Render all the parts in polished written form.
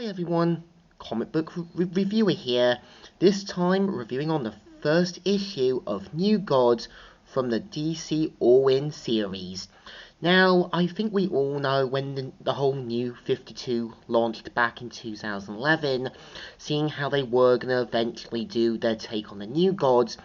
Hi everyone, comic book reviewer here, this time reviewing on the first issue of New Gods from the DC All-In series. Now, I think we all know when the whole New 52 launched back in 2011, seeing how they were going to eventually do their take on the New Gods,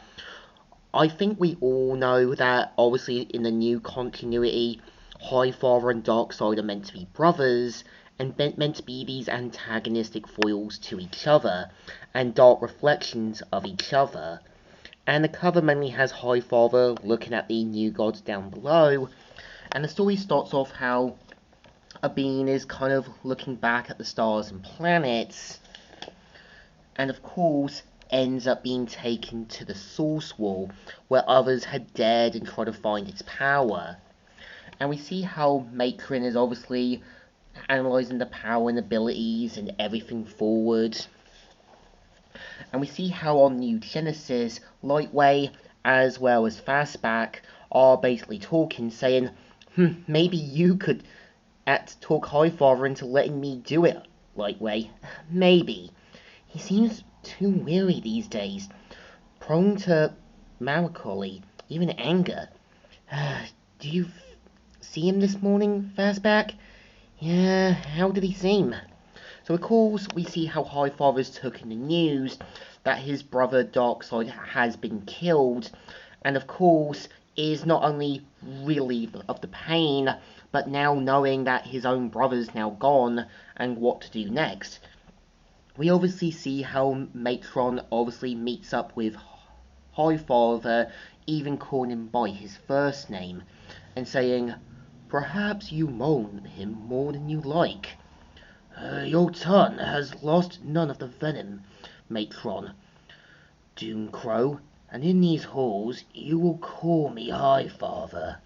I think we all know that obviously in the new continuity, Highfather and Darkseid are meant to be brothers, and meant to be these antagonistic foils to each other, and dark reflections of each other. And the cover mainly has Highfather looking at the new gods down below, and the story starts off how Abin is kind of looking back at the stars and planets, and of course ends up being taken to the Source Wall, where others had dared and tried to find its power. And we see how Makron is obviously analysing the power and abilities and everything forward. And we see how on New Genesis, Lightway as well as Fastback are basically talking, saying, maybe you could talk Highfather into letting me do it, Lightway. Maybe. He seems too weary these days, prone to melancholy, even anger. Do you see him this morning, Fastback? Yeah, how did he seem? So of course we see how Highfather's took in the news that his brother Darkseid has been killed, and of course is not only relieved of the pain, but now knowing that his own brother's now gone and what to do next. We obviously see how Makron obviously meets up with Highfather, even calling him by his first name, and saying, perhaps you mourn him more than you like. Your tongue has lost none of the venom, Makron. Doomcrow, and in these halls you will call me Highfather.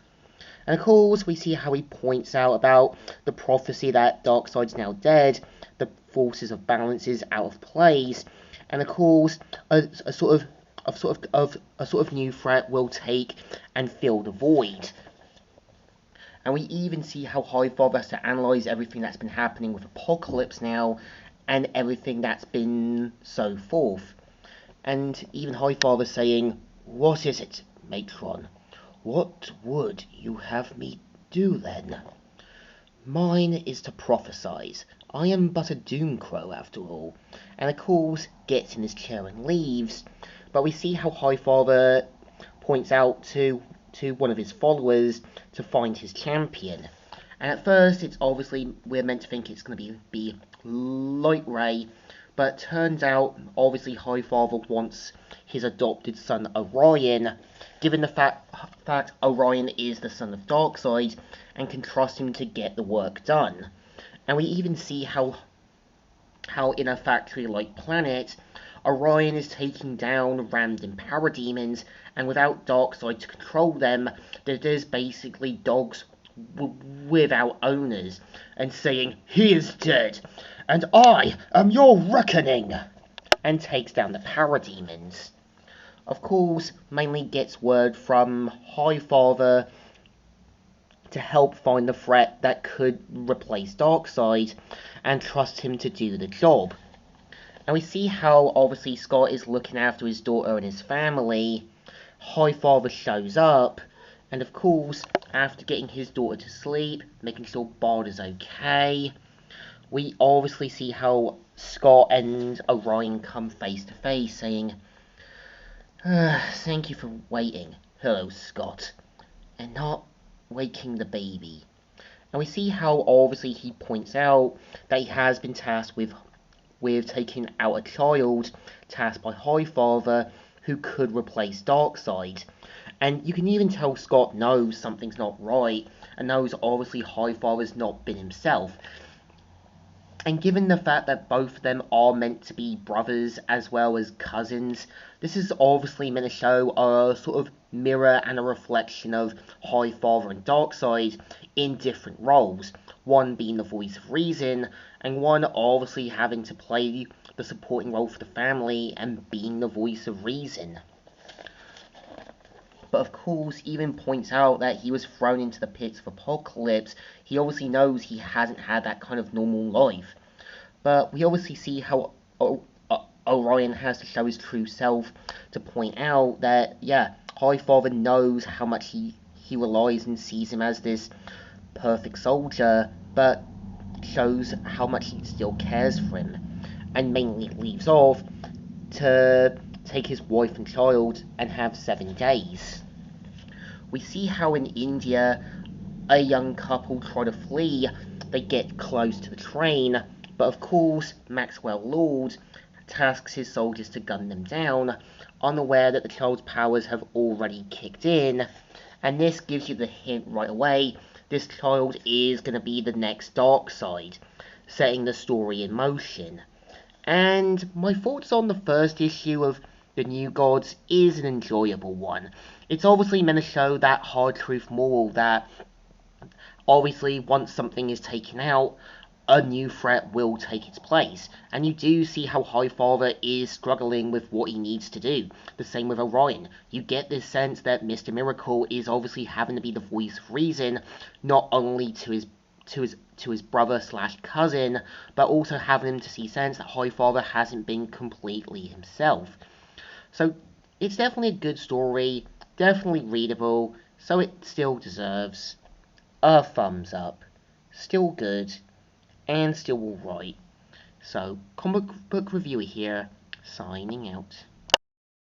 And of course we see how he points out about the prophecy that Darkseid's now dead, the forces of balance is out of place, and of course a sort of new threat will take and fill the void. And we even see how Highfather has to analyse everything that's been happening with Apocalypse now, and everything that's been so forth. And even Highfather saying, what is it, Makron? What would you have me do then? Mine is to prophesize. I am but a Doomcrow after all. And of course gets in his chair and leaves. But we see how Highfather points out to one of his followers to find his champion. And at first it's obviously we're meant to think it's going to be Lightray, but turns out obviously Highfather wants his adopted son Orion, given the fact Orion is the son of Darkseid and can trust him to get the work done. And we even see how in a factory-like planet, Orion is taking down random parademons, and without Darkseid to control them, there's basically dogs without owners, and saying, he is dead, and I am your reckoning, and takes down the parademons. Of course, mainly gets word from Highfather to help find the threat that could replace Darkseid, and trust him to do the job. And we see how obviously Scott is looking after his daughter and his family. Highfather shows up, and of course, after getting his daughter to sleep, making sure Bard is okay, we obviously see how Scott and Orion come face to face, saying, thank you for waiting, hello Scott, and not waking the baby. And we see how obviously he points out that he has been tasked with taking out a child, tasked by Highfather, who could replace Darkseid. And you can even tell Scott knows something's not right, and knows obviously Highfather's not been himself. And given the fact that both of them are meant to be brothers as well as cousins, this is obviously meant to show a sort of mirror and a reflection of Highfather and Darkseid in different roles. One being the voice of reason, and one obviously having to play the supporting role for the family and being the voice of reason. But of course, even points out that he was thrown into the pits of Apocalypse. He obviously knows he hasn't had that kind of normal life. but we obviously see how Orion has to show his true self to point out that, yeah, Highfather knows how much he relies and sees him as this perfect soldier, but shows how much he still cares for him, and mainly leaves off to take his wife and child and have 7 days. We see how in India, a young couple try to flee. They get close to the train, but of course, Maxwell Lord tasks his soldiers to gun them down, unaware that the child's powers have already kicked in. And this gives you the hint right away. This child is going to be the next Darkseid, setting the story in motion. And my thoughts on the first issue of The New Gods is an enjoyable one. It's obviously meant to show that hard truth moral that obviously once something is taken out, a new threat will take its place. And you do see how Highfather is struggling with what he needs to do. The same with Orion. You get this sense that Mr. Miracle is obviously having to be the voice of reason, not only to his brother slash cousin, but also having him to see sense that Highfather hasn't been completely himself. So it's definitely a good story, definitely readable, so it still deserves a thumbs up. Still good, and still alright. So, comic book reviewer here, signing out.